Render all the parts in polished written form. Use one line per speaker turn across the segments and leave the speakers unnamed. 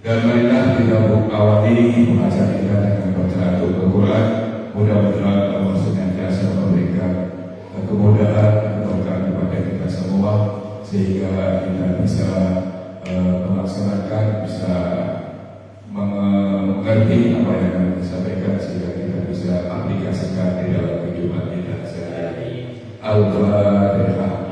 Dan marilah kita awali pembahasan kita dengan bacaan Al-Quran. Mudah-mudahan Allah senantiasa memberikan kemudahan berkah kepada kita semua, sehingga kita bisa melaksanakan, bisa mengerti apa yang akan disampaikan, sehingga kita bisa aplikasikan di dalam kehidupan kita sehari-hari. Al-Fatihah.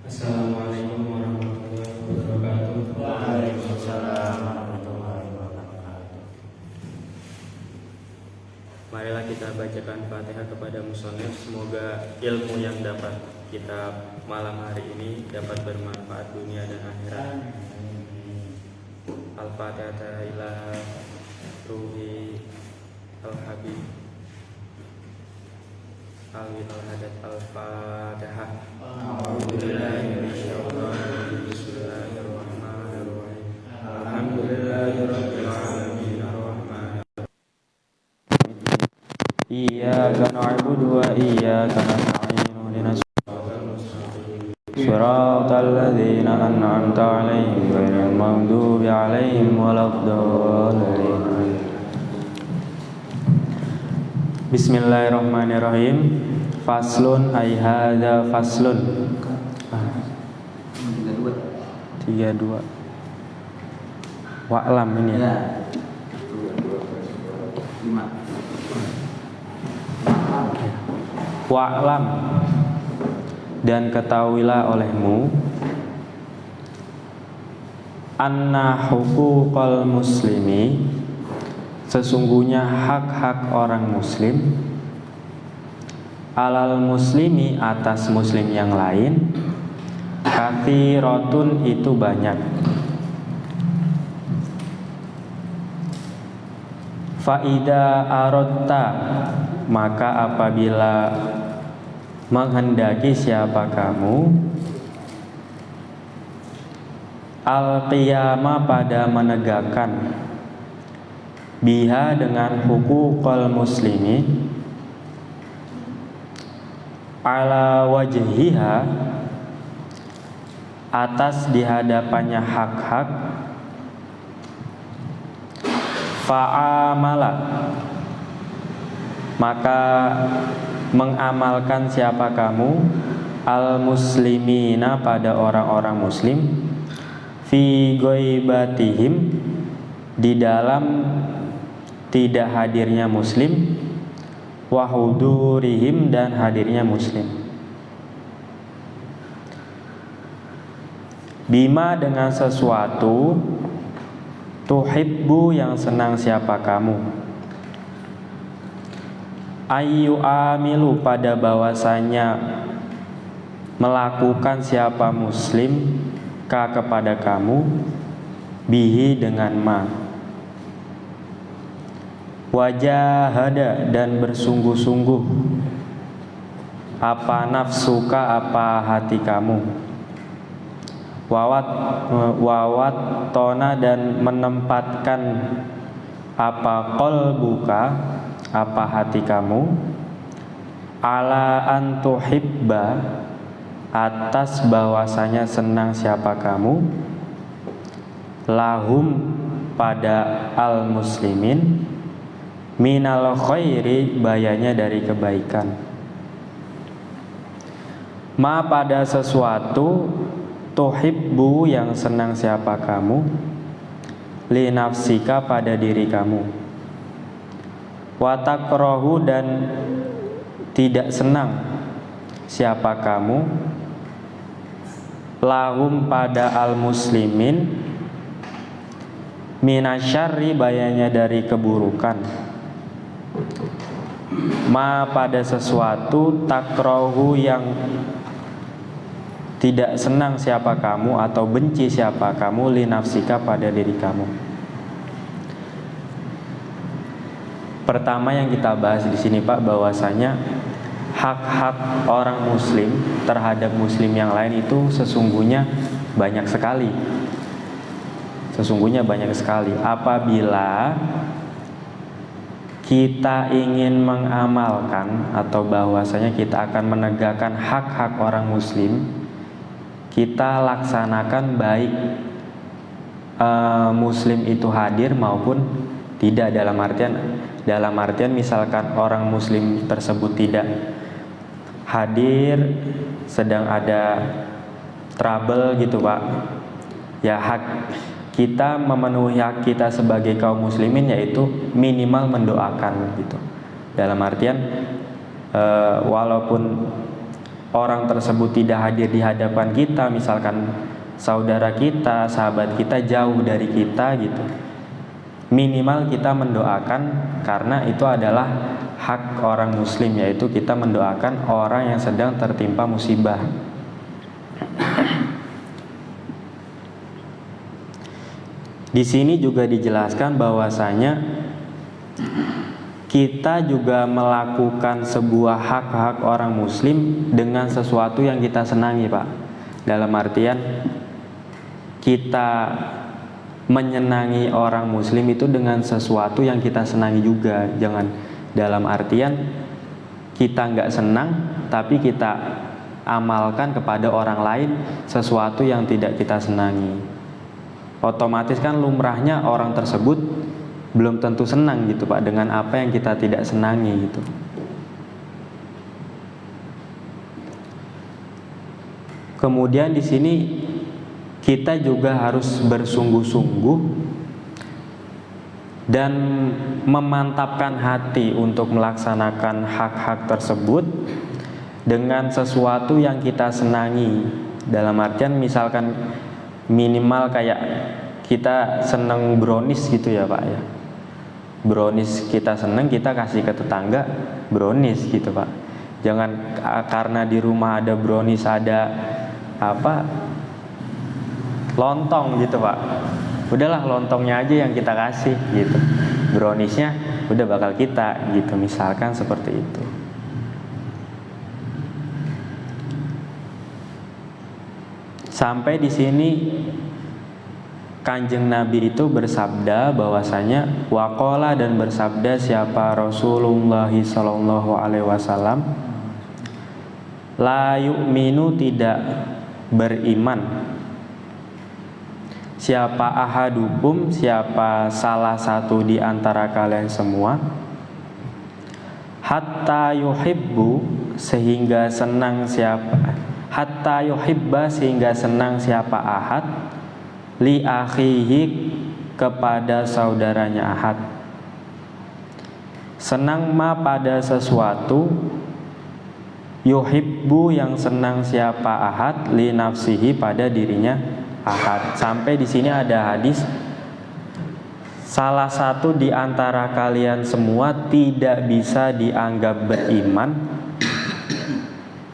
Assalamualaikum warahmatullahi wabarakatuh. Waalaikumsalam warahmatullahi wabarakatuh. Marilah kita bacakan Fatihah kepada musannif. Semoga ilmu yang dapat kita malam hari ini dapat bermanfaat dunia dan akhirat. Al-Fatihah ila ruhi al-habib Alwi al-hadat al-Fatihah. Bismillahirrahmanirrahim. Alhamdulillahirabbil alamin arrahmanirrahim. Iyyaka na'budu wa iyyaka nasta'in. Ihdinas siratal ladzina an'amta 'alaihim ghairil maghdubi 'alaihim waladdallin. Bismillahirrahmanirrahim. Faslun ay hadza faslun. 32. Wa'lam ini ya. 5. Wa'lam, dan ketahuilah olehmu, anna huquqal muslimi, sesungguhnya hak-hak orang muslim, alal muslimi, atas muslim yang lain, katsiratun, itu banyak. Faida aradta, maka apabila menghendaki siapa kamu, al-qiyama, pada menegakkan, biha, dengan huquqal muslimi, ala wajhiha, atas dihadapannya hak-hak, fa'amala, maka mengamalkan siapa kamu, al-muslimina, pada orang-orang muslim, fi ghaibatihim, di dalam tidak hadirnya muslim, wa hudurihim, dan hadirnya muslim, bima, dengan sesuatu, tuhibbu, yang senang siapa kamu, ayyu amilu, pada bahwasanya melakukan siapa muslim, ka, kepada kamu, bihi, dengan ma, wajahada, dan bersungguh-sungguh, apa nafsuka, apa hati kamu, wawat tona, dan menempatkan, apa qalbuka, apa hati kamu, ala antuhibba, atas bahwasanya senang siapa kamu, lahum, pada al-muslimin, minal khairi, bayanya dari kebaikan, ma, pada sesuatu, tuhibbu, yang senang siapa kamu, li nafsika, pada diri kamu, watakrahu, dan tidak senang siapa kamu, lahum, pada al-muslimin, minasyarri, bayanya dari keburukan, ma, pada sesuatu, takrahu, yang tidak senang siapa kamu atau benci siapa kamu li nafsika pada diri kamu. Pertama yang kita bahas di sini Pak, bahwasanya hak-hak orang muslim terhadap muslim yang lain itu sesungguhnya banyak sekali. Sesungguhnya banyak sekali. Apabila kita ingin mengamalkan atau bahwasanya kita akan menegakkan hak-hak orang muslim, kita laksanakan baik muslim itu hadir maupun tidak, dalam artian misalkan orang muslim tersebut tidak hadir, sedang ada trouble gitu Pak, ya hak kita memenuhi hak kita sebagai kaum muslimin yaitu minimal mendoakan gitu. Dalam artian walaupun orang tersebut tidak hadir di hadapan kita, misalkan saudara kita, sahabat kita jauh dari kita gitu, minimal kita mendoakan, karena itu adalah hak orang muslim, yaitu kita mendoakan orang yang sedang tertimpa musibah. Di sini juga dijelaskan bahwasanya kita juga melakukan sebuah hak-hak orang muslim dengan sesuatu yang kita senangi Pak. Dalam artian kita menyenangi orang muslim itu dengan sesuatu yang kita senangi juga. Jangan dalam artian kita nggak senang tapi kita amalkan kepada orang lain sesuatu yang tidak kita senangi. Otomatis kan lumrahnya orang tersebut belum tentu senang gitu Pak dengan apa yang kita tidak senangi gitu. Kemudian di sini kita juga harus bersungguh-sungguh dan memantapkan hati untuk melaksanakan hak-hak tersebut dengan sesuatu yang kita senangi. Dalam artian misalkan minimal kayak kita seneng brownies gitu ya Pak ya. Brownies kita seneng, kita kasih ke tetangga brownies gitu Pak. Jangan karena di rumah ada brownies, ada lontong gitu Pak, udahlah lontongnya aja yang kita kasih gitu, browniesnya udah bakal kita gitu, misalkan seperti itu. Sampai di sini Kanjeng Nabi itu bersabda bahwasanya waqala, dan bersabda siapa Rasulullah sallallahu alaihi wasallam, la yu'minu, tidak beriman, siapa ahadukum, siapa salah satu di antara kalian semua, hatta yuhibbu, sehingga senang siapa, hatta yuhibba, sehingga senang siapa ahad, li akhihi, kepada saudaranya ahad. Senang ma pada sesuatu, yuhibbu, yang senang siapa ahad, li nafsihi, pada dirinya ahad. Sampai di sini ada hadis, salah satu di antara kalian semua tidak bisa dianggap beriman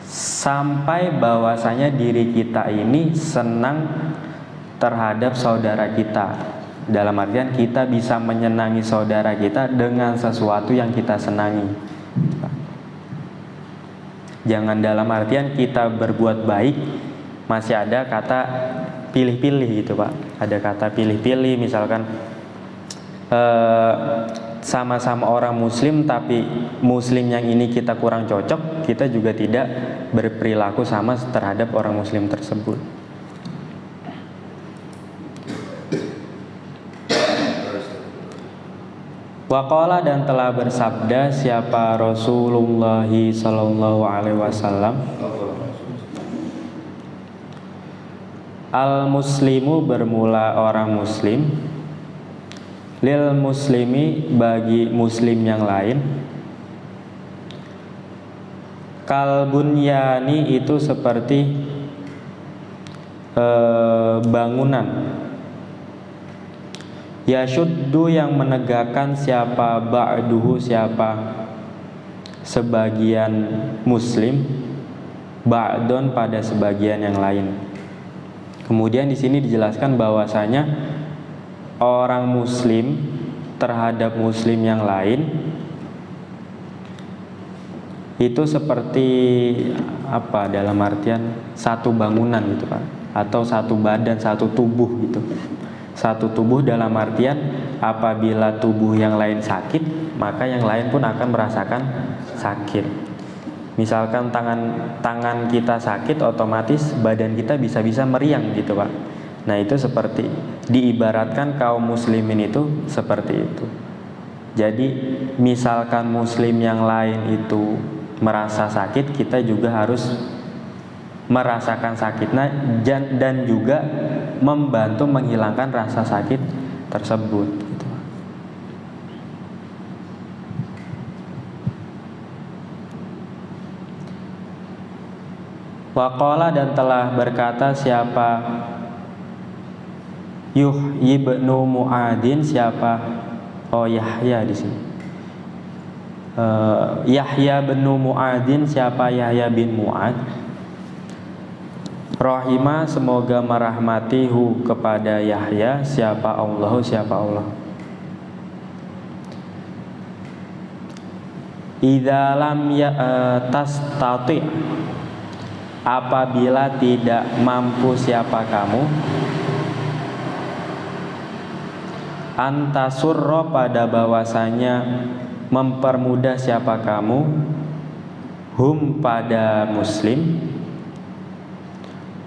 sampai bahwasanya diri kita ini senang terhadap saudara kita. Dalam artian kita bisa menyenangi saudara kita dengan sesuatu yang kita senangi. Jangan dalam artian kita berbuat baik masih ada kata pilih-pilih gitu Pak. Ada kata pilih-pilih, misalkan sama-sama orang muslim tapi muslim yang ini kita kurang cocok, kita juga tidak berperilaku sama terhadap orang muslim tersebut. Waqala, dan telah bersabda siapa Rasulullah sallallahu alaihi wasallam, al muslimu, bermula orang muslim, lil muslimi, bagi muslim yang lain, kal bunyani, itu seperti bangunan, yashuddu, yang menegakkan siapa ba'duhu, siapa sebagian muslim, ba'don pada sebagian yang lain. Kemudian di sini dijelaskan bahwasanya orang muslim terhadap muslim yang lain itu seperti apa, dalam artian satu bangunan gitu Pak, atau satu badan, satu tubuh gitu. Satu tubuh dalam artian apabila tubuh yang lain sakit, maka yang lain pun akan merasakan sakit. Misalkan tangan kita sakit, otomatis badan kita bisa meriang gitu Pak. Nah itu seperti diibaratkan kaum muslimin itu seperti itu. Jadi misalkan muslim yang lain itu merasa sakit, kita juga harus merasakan sakitnya dan juga membantu menghilangkan rasa sakit tersebut gitu. Waqala, dan telah berkata siapa Yuhyi bin Mu'adin, siapa Yahya di sini. Yahya bin Mu'adin, siapa Yahya bin Mu'ad. Rahimah, semoga merahmatihu kepada Yahya, siapa Allah, siapa Allah. Idza lam tastati, apabila tidak mampu siapa kamu, antasurro, pada bahwasanya mempermudah siapa kamu, hum, pada muslim,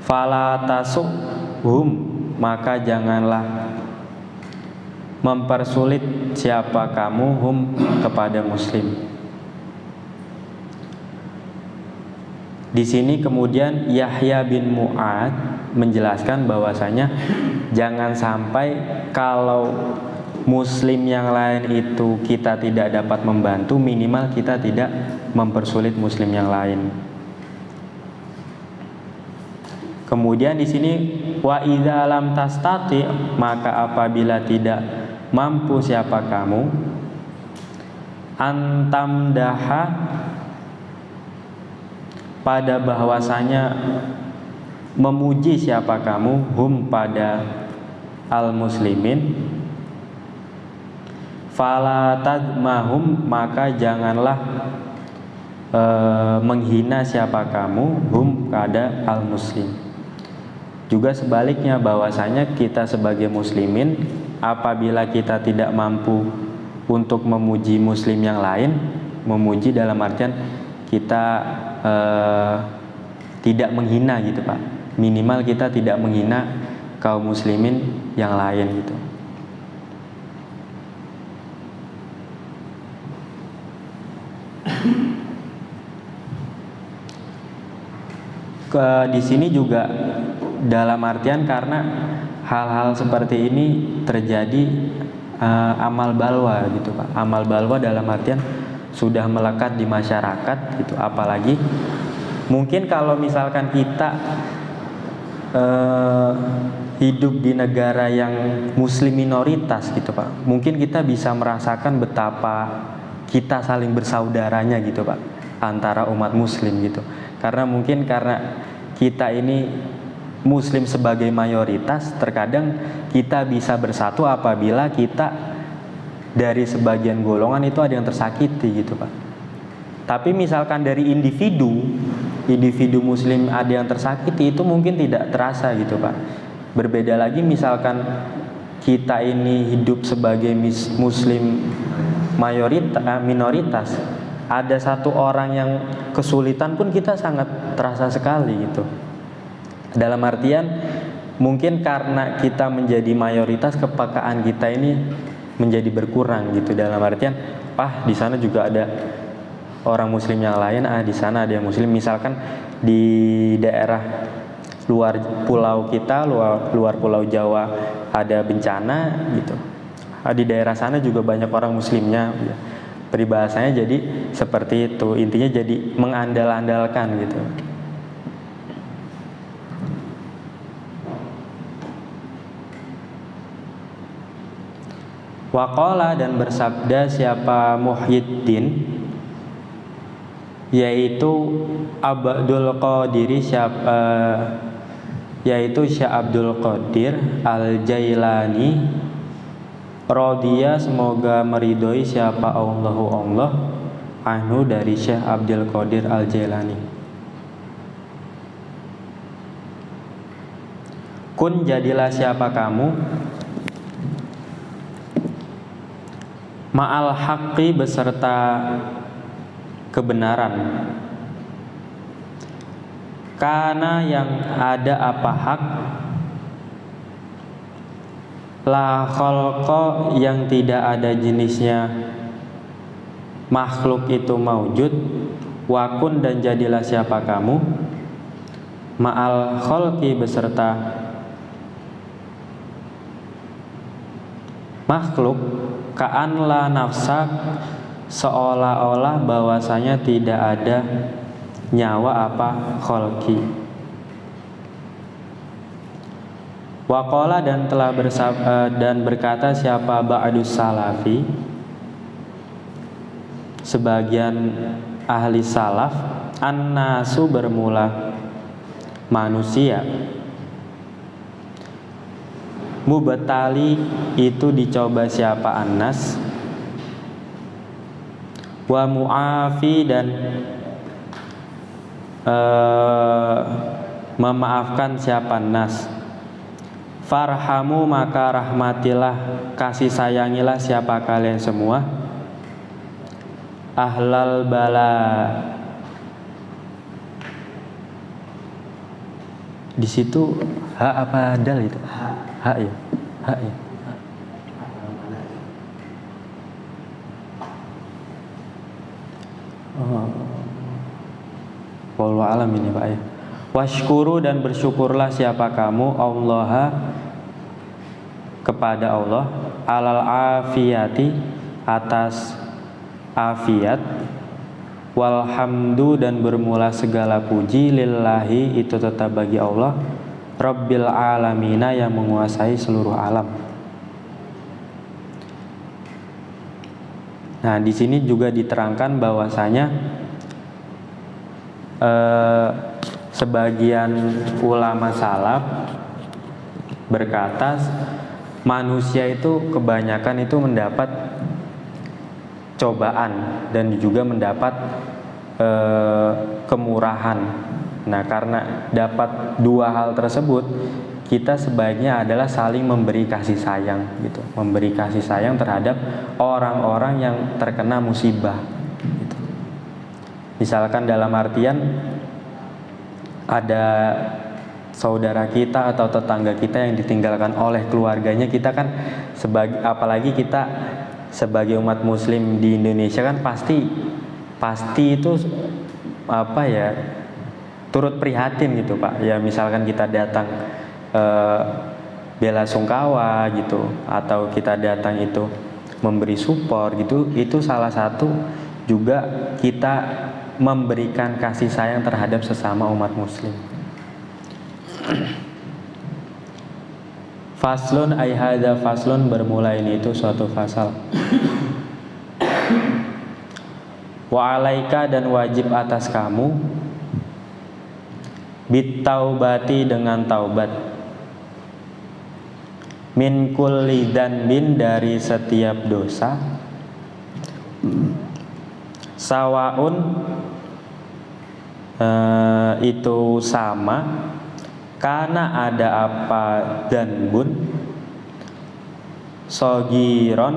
fala tasuk hum, maka janganlah mempersulit siapa kamu, hum, kepada muslim. Di sini kemudian Yahya bin Mu'ad menjelaskan bahwasanya jangan sampai kalau muslim yang lain itu kita tidak dapat membantu, minimal kita tidak mempersulit muslim yang lain. Kemudian di sini wa idza lam tastati, maka apabila tidak mampu siapa kamu, antamdaha, pada bahwasanya memuji siapa kamu, hum, pada al-muslimin, fala tadmahum, maka janganlah menghina siapa kamu, hum, pada al-muslim. Juga sebaliknya bahwasanya kita sebagai muslimin apabila kita tidak mampu untuk memuji muslim yang lain, memuji dalam artian kita tidak menghina gitu Pak. Minimal kita tidak menghina kaum muslimin yang lain gitu. Di sini juga dalam artian karena hal-hal seperti ini terjadi amal balwa gitu Pak. Amal balwa dalam artian sudah melekat di masyarakat gitu. Apalagi mungkin kalau misalkan kita hidup di negara yang muslim minoritas gitu Pak, mungkin kita bisa merasakan betapa kita saling bersaudaranya gitu Pak, antara umat muslim gitu. Karena mungkin karena kita ini muslim sebagai mayoritas, terkadang kita bisa bersatu apabila kita dari sebagian golongan itu ada yang tersakiti gitu Pak. Tapi misalkan dari individu muslim ada yang tersakiti, itu mungkin tidak terasa gitu Pak. Berbeda lagi misalkan kita ini hidup sebagai muslim minoritas, ada satu orang yang kesulitan pun kita sangat terasa sekali gitu. Dalam artian mungkin karena kita menjadi mayoritas, kepekaan kita ini menjadi berkurang gitu. Dalam artian di sana juga ada orang muslim yang lain, di sana ada yang muslim. Misalkan di daerah luar pulau kita, luar pulau Jawa ada bencana gitu, di daerah sana juga banyak orang muslimnya. Peribahasanya jadi seperti itu. Intinya jadi mengandal-andalkan gitu. Waqala, dan bersabda siapa Muhyiddin, yaitu Abdul Qadir yaitu Syekh Abdul Qadir Al-Jailani radhiya, semoga meridhoi siapa Allah anhu, dari Syekh Abdul Qadir Al-Jailani. Kun, jadilah siapa kamu, ma'al haqqi, beserta kebenaran, karena yang ada apa hak, la khalqa, yang tidak ada jenisnya makhluk itu maujud, wakun, dan jadilah siapa kamu, ma'al khalqi, beserta makhluk, ka'an la nafsa, seolah-olah bahwasanya tidak ada nyawa apa khalqi. Waqala, dan telah dan berkata siapa ba'dus salafi, sebagian ahli salaf, an-nasu, bermula manusia, mubtali, itu dicoba siapa annas, wa mu'afi, dan memaafkan siapa nas, farhamu, maka rahmatilah, kasih sayangilah siapa kalian semua, ahlal bala. Di situ ha apa dal itu? Ha ya. Ha ya. Wallahu alam ini Pak ya. Washkuru, dan bersyukurlah siapa kamu Allah, kepada Allah, alal afiyati, atas afiat, walhamdu, dan bermula segala puji, lillahi, itu tetap bagi Allah, rabbil alamina, yang menguasai seluruh alam. Nah, di sini juga diterangkan bahwasanya sebagian ulama salaf berkata manusia itu kebanyakan itu mendapat cobaan dan juga mendapat kemurahan. Nah, karena dapat dua hal tersebut, kita sebaiknya adalah saling memberi kasih sayang gitu, memberi kasih sayang terhadap orang-orang yang terkena musibah gitu. Misalkan dalam artian ada saudara kita atau tetangga kita yang ditinggalkan oleh keluarganya, kita kan apalagi kita sebagai umat muslim di Indonesia kan pasti itu apa ya, turut prihatin gitu Pak ya. Misalkan kita datang bela sungkawa gitu, atau kita datang itu memberi support gitu, itu salah satu juga kita memberikan kasih sayang terhadap sesama umat muslim. Faslun ay hadza faslun, bermula ini itu suatu fasal. Wa alaika, dan wajib atas kamu, bit taubati, dengan taubat, min kulli dzanbin, dari setiap dosa, sawaun, itu sama, karena ada apa dzanbun, sogiron,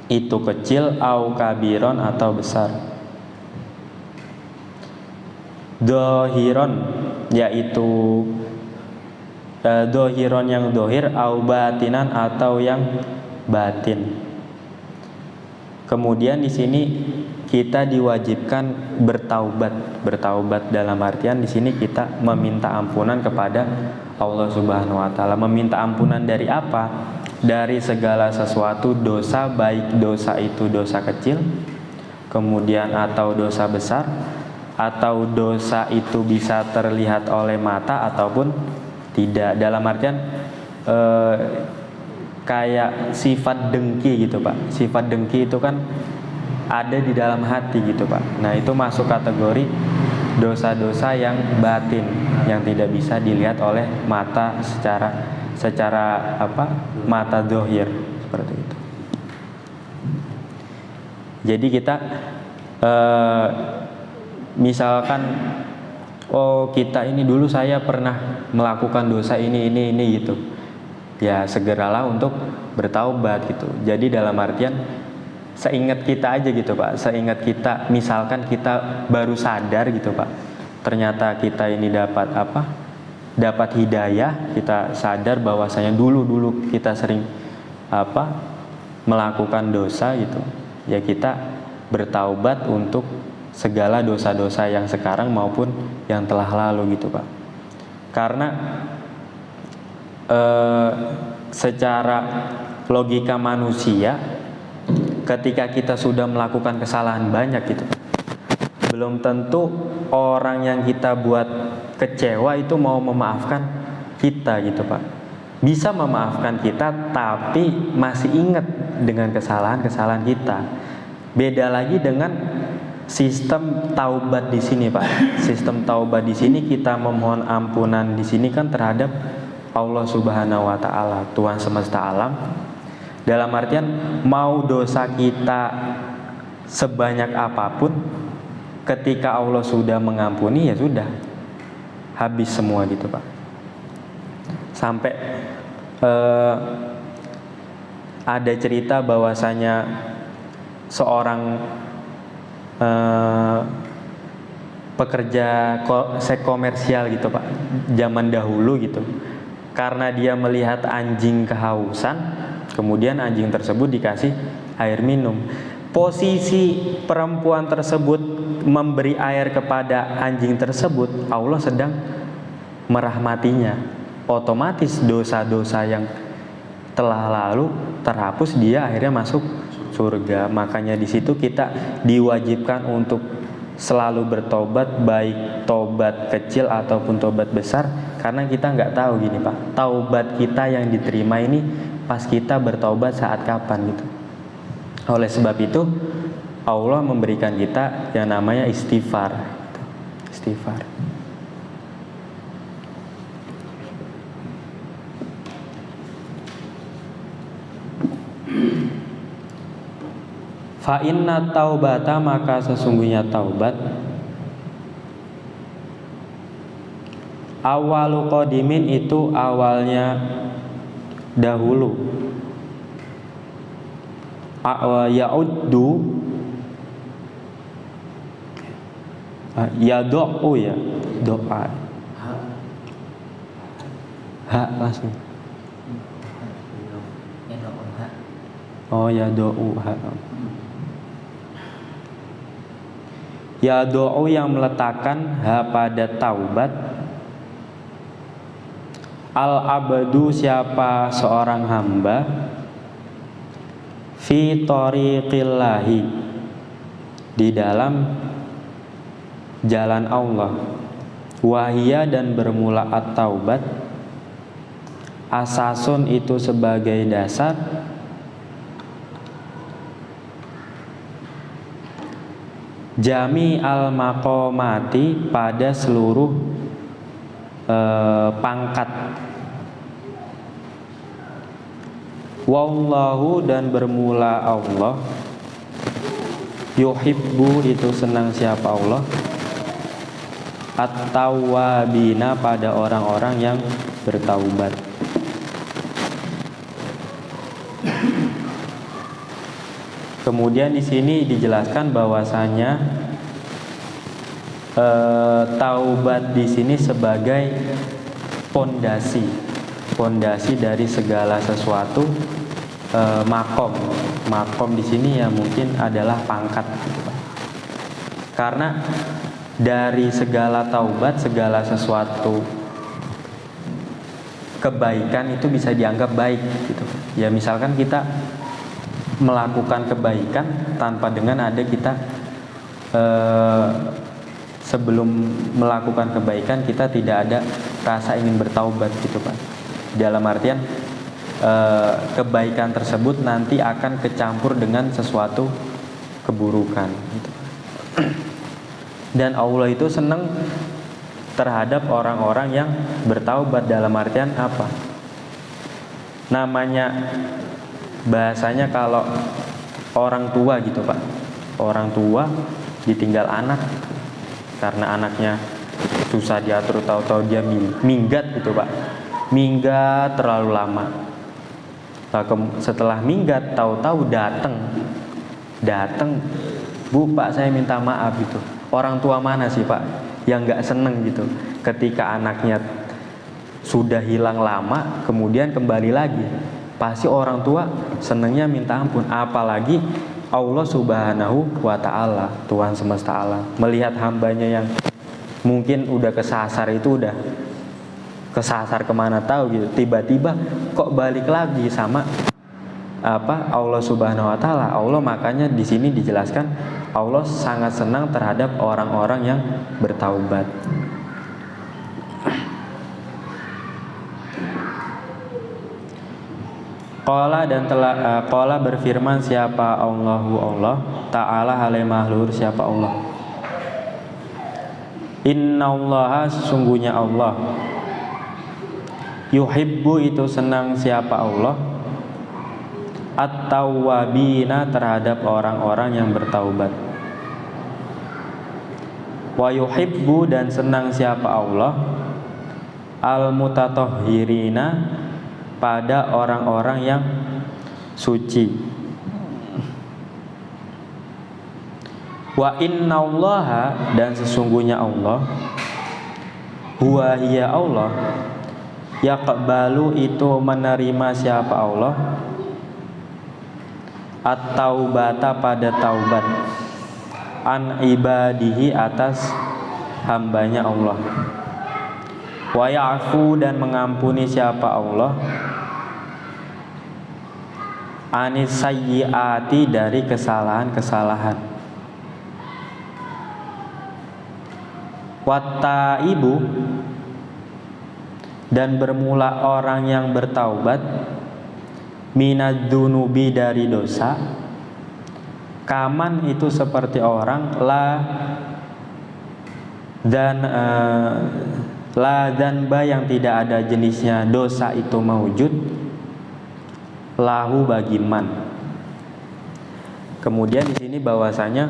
itu kecil, au kabiron, atau besar, dohiron, yaitu dohiron yang dohir, au batinan, atau yang batin. Kemudian di sini kita diwajibkan bertaubat dalam artian di sini kita meminta ampunan kepada Allah Subhanahu wa taala. Meminta ampunan dari apa? Dari segala sesuatu dosa, baik dosa itu dosa kecil, kemudian atau dosa besar, atau dosa itu bisa terlihat oleh mata ataupun tidak. Dalam artian kayak sifat dengki gitu Pak. Sifat dengki itu kan ada di dalam hati gitu Pak. Nah itu masuk kategori dosa-dosa yang batin, yang tidak bisa dilihat oleh mata secara mata zahir seperti itu. Jadi kita misalkan kita ini dulu saya pernah melakukan dosa ini gitu. Ya segeralah untuk bertaubat gitu. Jadi dalam artian seingat kita aja gitu Pak. Seingat kita, misalkan kita baru sadar gitu Pak. Ternyata kita ini dapat hidayah, kita sadar bahwasanya dulu kita sering melakukan dosa gitu. Ya kita bertaubat untuk segala dosa-dosa yang sekarang maupun yang telah lalu gitu Pak. Karena secara logika manusia, ketika kita sudah melakukan kesalahan banyak gitu, belum tentu orang yang kita buat kecewa itu mau memaafkan kita gitu Pak. Bisa memaafkan kita tapi masih ingat dengan kesalahan-kesalahan kita. Beda lagi dengan sistem taubat di sini Pak. Sistem taubat di sini kita memohon ampunan di sini kan terhadap Allah Subhanahu wa taala, Tuhan semesta alam. Dalam artian mau dosa kita sebanyak apapun, ketika Allah sudah mengampuni ya sudah, habis semua gitu Pak. Sampai ada cerita bahwasanya seorang pekerja seks komersial gitu Pak, zaman dahulu gitu. Karena dia melihat anjing kehausan, kemudian anjing tersebut dikasih air minum. Posisi perempuan tersebut memberi air kepada anjing tersebut, Allah sedang merahmatinya. Otomatis dosa-dosa yang telah lalu terhapus, dia akhirnya masuk surga. Makanya di situ kita diwajibkan untuk selalu bertobat, baik tobat kecil ataupun tobat besar, karena kita nggak tahu gini Pak, taubat kita yang diterima ini pas kita bertobat saat kapan gitu. Oleh sebab itu Allah memberikan kita yang namanya istighfar gitu. Istighfar. Fa inna taubata, maka sesungguhnya taubat, awalu qadimin, itu awalnya dahulu. Ya'uddu ya do'u, ya doa, ha langsung. Oh ya do'u, ha. Ya do'u, yang meletakkan ha pada taubat. Al-abdu, siapa seorang hamba, fi tariqillahi, di dalam jalan Allah. Wahia, dan bermula at-taubat, asasun, itu sebagai dasar, jami al-maqamati, pada seluruh pangkat. Wallahu, dan bermula Allah, yuhibbu, itu senang siapa Allah, at-tawwabina, pada orang-orang yang bertaubat. Kemudian di sini dijelaskan bahwasanya taubat di sini sebagai pondasi dari segala sesuatu. Makom di sini ya mungkin adalah pangkat gitu Pak. Karena dari segala taubat, segala sesuatu kebaikan itu bisa dianggap baik gitu. Ya misalkan kita melakukan kebaikan tanpa dengan ada kita sebelum melakukan kebaikan kita tidak ada rasa ingin bertaubat gitu Pak. Dalam artian kebaikan tersebut nanti akan kecampur dengan sesuatu keburukan gitu. Dan Allah itu senang terhadap orang-orang yang bertaubat, dalam artian apa? Namanya bahasanya kalau orang tua gitu Pak, orang tua ditinggal anak karena anaknya susah diatur, tahu-tahu dia minggat gitu Pak, minggat terlalu lama. Setelah minggat tahu-tahu datang, Bu Pak saya minta maaf gitu. Orang tua mana sih Pak yang nggak seneng gitu ketika anaknya sudah hilang lama kemudian kembali lagi? Pasti orang tua senengnya minta ampun. Apalagi Allah Subhanahu wa ta'ala, Tuhan semesta alam, melihat hambanya yang mungkin udah kesasar, itu udah kesasar kemana tahu gitu, tiba-tiba kok balik lagi sama Allah Subhanahu wa ta'ala. Allah makanya di sini dijelaskan Allah sangat senang terhadap orang-orang yang bertaubat. Qala dan telah qala berfirman siapa Allahu Allah Ta'ala hale mahlur siapa Allah. Innallaha sesungguhnya Allah yuhibbu itu senang siapa Allah at-tawwabina terhadap orang-orang yang bertaubat. Wa yuhibbu dan senang siapa Allah al-mutatahhirina pada orang-orang yang suci. Wa innallaha dan sesungguhnya Allah huwa hiya Allah yaqbalu itu menerima siapa Allah at-taubata pada taubat an ibadihi atas hambanya Allah. Wa ya'fu dan mengampuni siapa Allah anis sayyiati dari kesalahan-kesalahan. Wattaibu dan bermula orang yang bertaubat minadzunubi dari dosa. Kaman itu seperti orang la dzanba yang tidak ada jenisnya dosa itu mawujud lahu bagi man. Kemudian di sini bahwasanya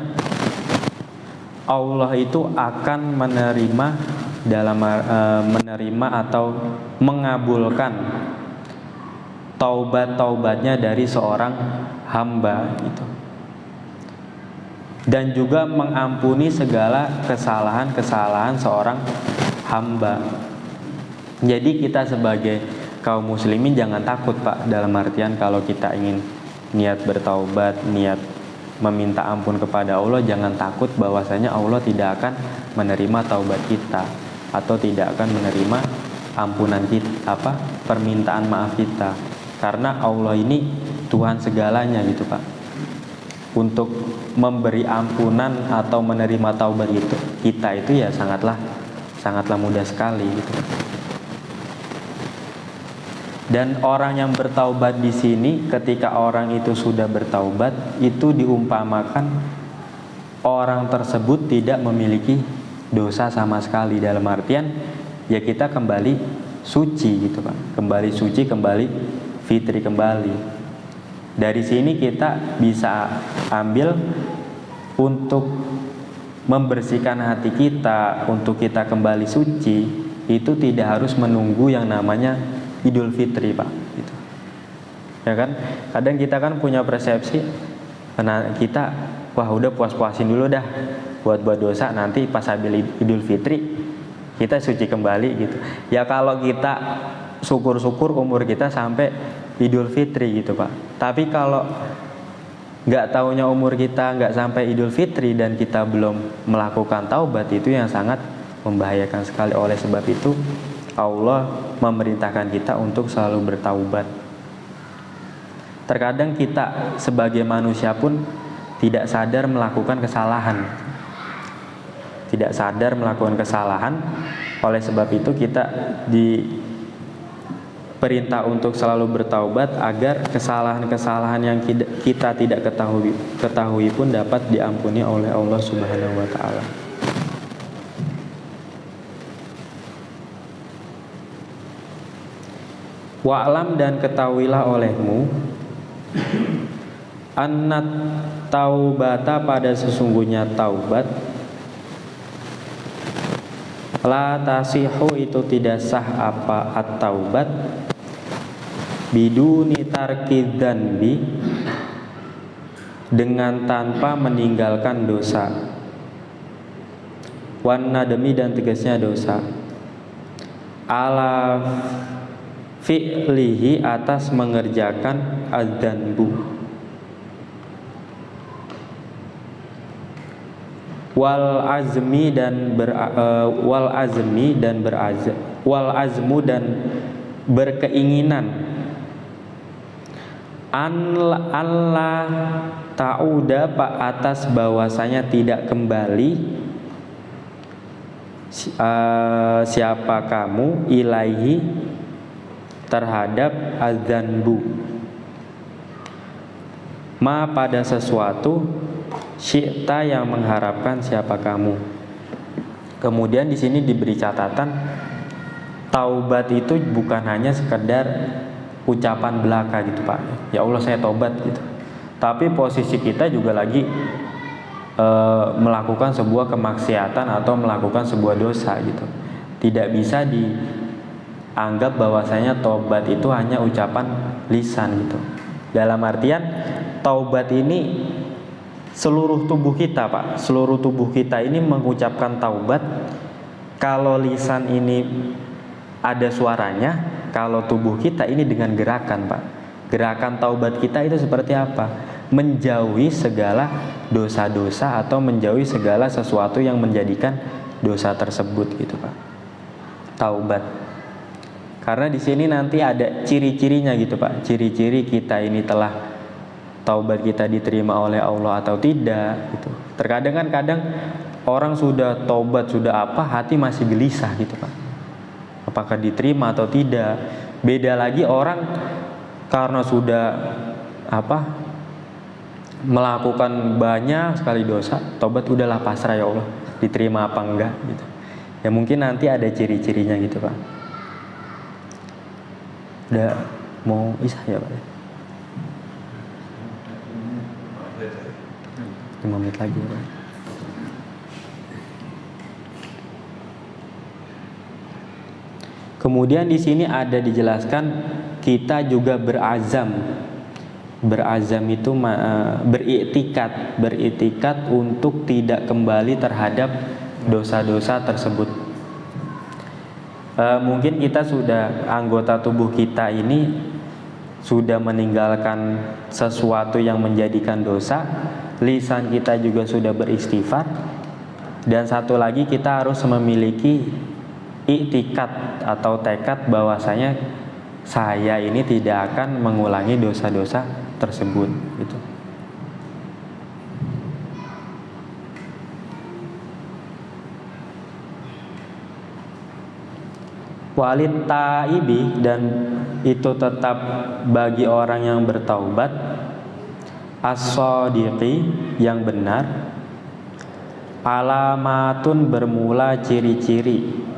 Allah itu akan menerima menerima atau mengabulkan taubat-taubatnya dari seorang hamba itu, dan juga mengampuni segala kesalahan-kesalahan seorang hamba. Jadi kita sebagai kaum muslimin jangan takut Pak, dalam artian kalau kita ingin niat bertaubat, niat meminta ampun kepada Allah, jangan takut bahwasanya Allah tidak akan menerima taubat kita atau tidak akan menerima ampunan kita, permintaan maaf kita, karena Allah ini Tuhan segalanya gitu Pak. Untuk memberi ampunan atau menerima taubat itu kita itu ya sangatlah mudah sekali gitu. Dan orang yang bertaubat di sini, ketika orang itu sudah bertaubat, itu diumpamakan orang tersebut tidak memiliki dosa sama sekali, dalam artian ya kita kembali suci gitu Pak, kembali suci, kembali fitri kembali. Dari sini kita bisa ambil untuk membersihkan hati kita, untuk kita kembali suci, itu tidak harus menunggu yang namanya Idul Fitri Pak gitu. Ya kan, kadang kita kan punya persepsi karena kita wah udah puas-puasin dulu dah buat dosa, nanti pas habis Idul Fitri kita suci kembali gitu. Ya kalau kita syukur-syukur umur kita sampai Idul Fitri gitu Pak. Tapi kalau nggak taunya umur kita nggak sampai Idul Fitri dan kita belum melakukan taubat, itu yang sangat membahayakan sekali. Oleh sebab itu Allah memerintahkan kita untuk selalu bertaubat. Terkadang kita sebagai manusia pun tidak sadar melakukan kesalahan. Tidak sadar melakukan kesalahan. Oleh sebab itu kita perintah untuk selalu bertaubat agar kesalahan-kesalahan yang kita tidak ketahui pun dapat diampuni oleh Allah Subhanahu wa taala. Wa'lam dan ketahuilah olehmu annat taubata pada sesungguhnya taubat la tasihu itu tidak sah apa at-taubat biduni tarki dzanbi dengan tanpa meninggalkan dosa wan nadmi dan tegasnya dosa ala fi'lihi atas mengerjakan adzanbu wal azmu dan berkeinginan Allah ta'uda pak atas bahwasanya tidak kembali siapa kamu ilaihi terhadap adzanbu ma pada sesuatu syi'ta yang mengharapkan siapa kamu. Kemudian di sini diberi catatan taubat itu bukan hanya sekedar ucapan belaka gitu Pak. Ya Allah saya taubat gitu. Tapi posisi kita juga lagi melakukan sebuah kemaksiatan atau melakukan sebuah dosa gitu. Tidak bisa dianggap bahwasanya taubat itu hanya ucapan lisan gitu. Dalam artian taubat ini seluruh tubuh kita Pak, seluruh tubuh kita ini mengucapkan taubat. Kalau lisan ini ada suaranya, kalau tubuh kita ini dengan gerakan Pak. Gerakan taubat kita itu seperti apa? Menjauhi segala dosa-dosa atau menjauhi segala sesuatu yang menjadikan dosa tersebut gitu Pak. Taubat. Karena di sini nanti ada ciri-cirinya gitu Pak. Ciri-ciri kita ini telah taubat kita diterima oleh Allah atau tidak gitu. Terkadang kan orang sudah taubat sudah apa hati masih gelisah gitu Pak. Apakah diterima atau tidak? Beda lagi orang karena sudah melakukan banyak sekali dosa, taubat udahlah pasrah ya Allah, diterima apa enggak gitu. Ya mungkin nanti ada ciri-cirinya gitu Pak. Udah mau isya ya Pak? 5 menit lagi Pak. Kemudian di sini ada dijelaskan kita juga berazam. Berazam itu beriktikad untuk tidak kembali terhadap dosa-dosa tersebut. Mungkin kita sudah anggota tubuh kita ini sudah meninggalkan sesuatu yang menjadikan dosa. Lisan kita juga sudah beristighfar. Dan satu lagi kita harus memiliki iktikad atau tekad bahwasanya saya ini tidak akan mengulangi dosa-dosa tersebut gitu. Walid taibi dan itu tetap bagi orang yang bertaubat as-shadiqi yang benar alamatun bermula ciri-ciri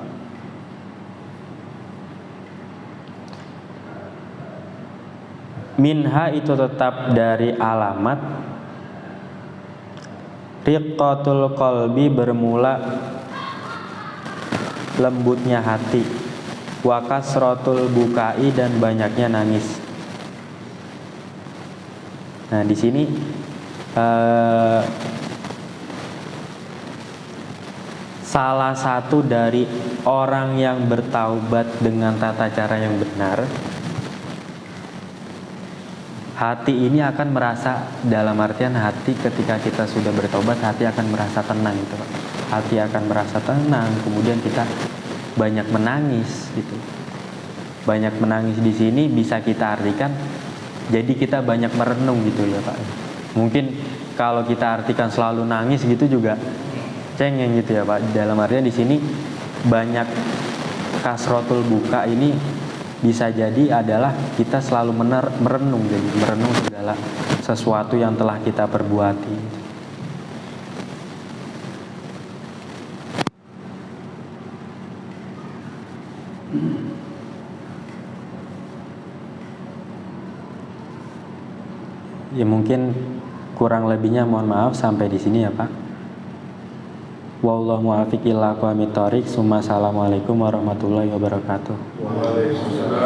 minha itu tetap dari alamat riqqatul qalbi bermula lembutnya hati wa kasratul bukai dan banyaknya nangis. Nah di sini salah satu dari orang yang bertaubat dengan tata cara yang benar, hati ini akan merasa, dalam artian hati ketika kita sudah bertobat, hati akan merasa tenang gitu Pak. Hati akan merasa tenang, kemudian kita banyak menangis gitu. Banyak menangis di sini bisa kita artikan jadi kita banyak merenung gitu ya Pak. Mungkin kalau kita artikan selalu nangis gitu juga cengeng gitu ya Pak. Dalam artian di sini banyak kasrotul buka ini bisa jadi adalah kita selalu merenung segala sesuatu yang telah kita perbuati. Ya mungkin kurang lebihnya mohon maaf sampai di sini ya Pak. Wallahu muwaffiq ila aqwamit thoriq. Assalamualaikum warahmatullahi wabarakatuh.
Waalaikumsalam.